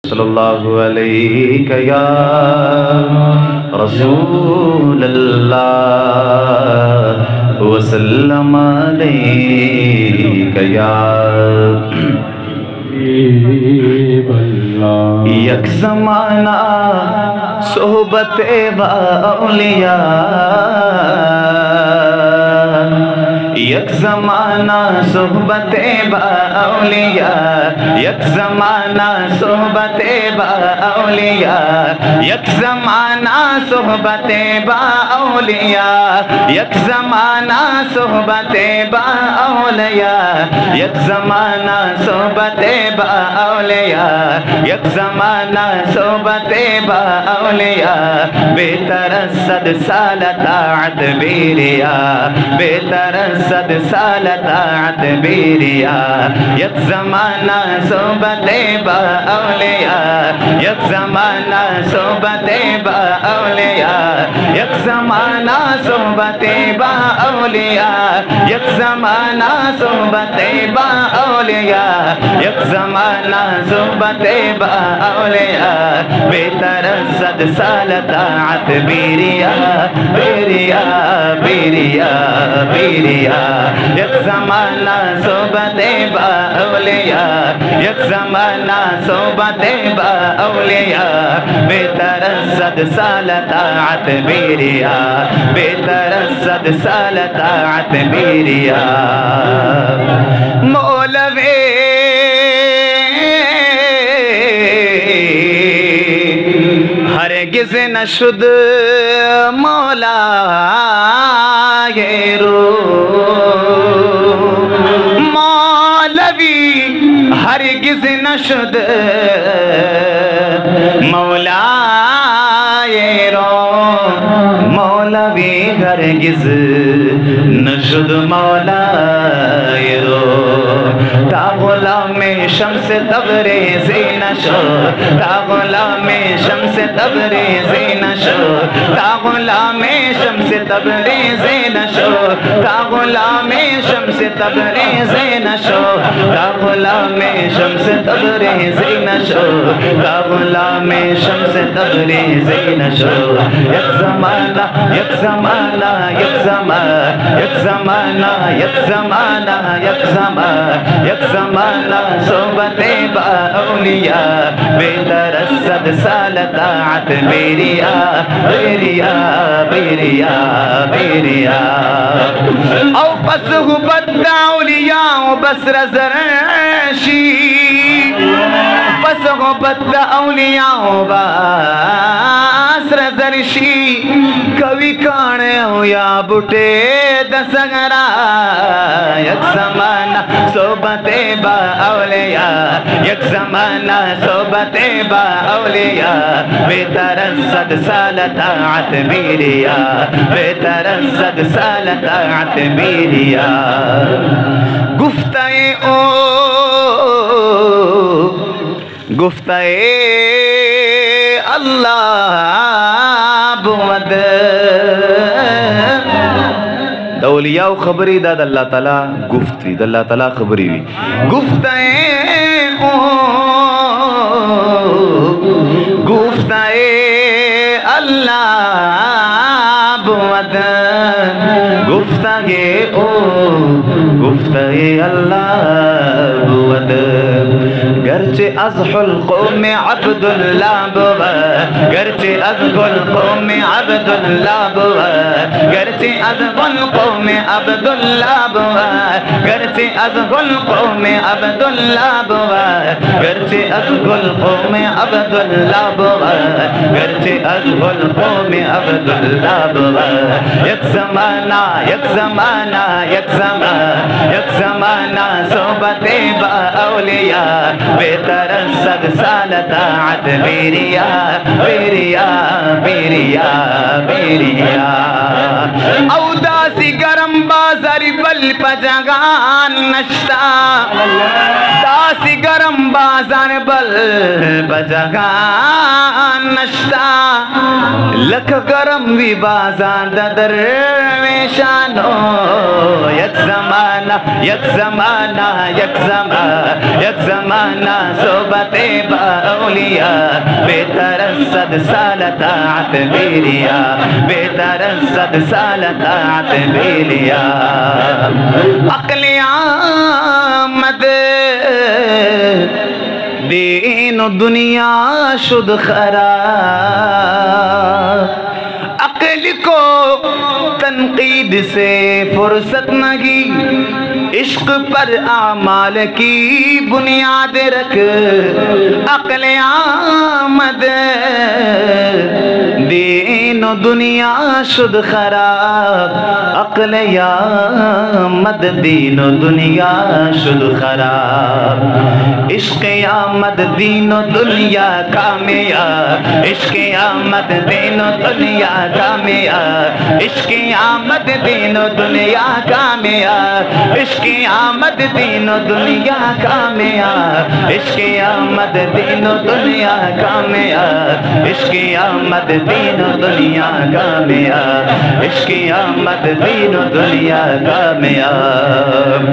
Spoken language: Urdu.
صلی اللہ علیہ یا رسول اللہ وسلم علیہ یا یک زمانہ صحبت با اولیاء، یک زمانہ صحبت با اولیاء، یک زمانہ صحبت با اولیاء، یک زمانہ صحبت با اولیاء، یک زمانہ صحبت با اولیاء، یک زمانہ صحبت با اولیاء، یک زمانہ صحبت با اولیاء، بہتر صد سال طاعت بیریا، بہتر صد سال طاعت بیریا، یک زمانہ صحبت با اولیاء، یک زمانہ صحبت با اولیاء، یک زمانہ صحبت با اولیاء، یک زمانہ صحبت با اولیاء، یک زمانہ صحبت با اولیاء، بہتر صد سال طاعت بیریا، بیریا بیریا بیریا، یک زمانہ صحبت با اولیاء، یک زمانہ صحبت با اولیاء، بہتر صد سال طاعت بیریا، بہتر صد سال طاعت بیریا، مولوی ہرگز نشد مولا یہ رو، مولوی ہرگز نشد مولا یہ رو، مولوی ہرگز نشد مولا یہ رو، تا غلام شمس تبریزی نشو، تا غلام شمس تبریزی نشو، تا غلام شمس تبریزی نشو، تا غلام شمس تبریزی نشو، تا غلام شمس تبریزی نشو، تا غلام شمس تبریزی نشو، یک زمانہ یک زمانہ یک زمانہ یک زمانہ یک زمانہ یک زمانہ یک زمانہ صحبت با اولیاء، بہتر صد سال طاعت بیریا، بیریا بیریا بیریا، او پس حبت اولیاء بس رزرشی، پس حبت اولیاء بس رزرشی، کبھی کانے ہو یا بٹے دسگرا، یک زمانہ صحبت با اولیاء، یک زمانہ صحبت با اولیاء، بہتر صد سال طاعت بیریا، بہتر صد سال طاعت بیریا، گفتائے او گفتائے اللہ بود، دا اولیاء خبری دا اللہ تعالیٰ گفت وی، دا اللہ تعالیٰ خبری وی، گفتائے او گفتائے اللہ بود، گفتائے او گفتائے اللہ بود، گرچہ از حلقوم عبداللہ بود، گرچہ از حلقوم عبداللہ بود، گرچہ از حلقوم عبداللہ بود، گرچہ از حلقوم عبداللہ بود، گرچہ از حلقوم عبداللہ بود، گرچہ از حلقوم عبداللہ بود، یک زمانہ یک زمانہ یک زمانہ یک زمانہ صحبت با اولیاء، بہتر صد سال طاعت بیریا، بیریا بیریا بیریا، او داسی گرم بازاری بل پجگان نشتا، داسی گرم بازار بل پجگان نشتا، لکھ کرم وی بازان دا درویشانو یک زمانہ یک زمانہ یک زمانہ یک زمانہ صحبت با اولیاء بے ترصد سال طاعت بیلیا بے ترصد سال طاعت بیلیا عقل آمد دین و دنیا شد خراب عقل کو تنقید سے فرصت نگی عشق پر اعمال کی بنیاد رکھ عقل آمد دین و دنیا شد خراب عقل آمد دین و دنیا شد خراب عشق آمد دین و دنیا کامیاب عشق آمد دین و دنیا کامیاب عشق آمد دین و دنیا کامیاب عشق آمد دین و دنیا کامیاب عشق آمد دین و دنیا کامیاب عشق آمد دین و دنیا کامیاب عشق آمد دین و دنیا کامیاب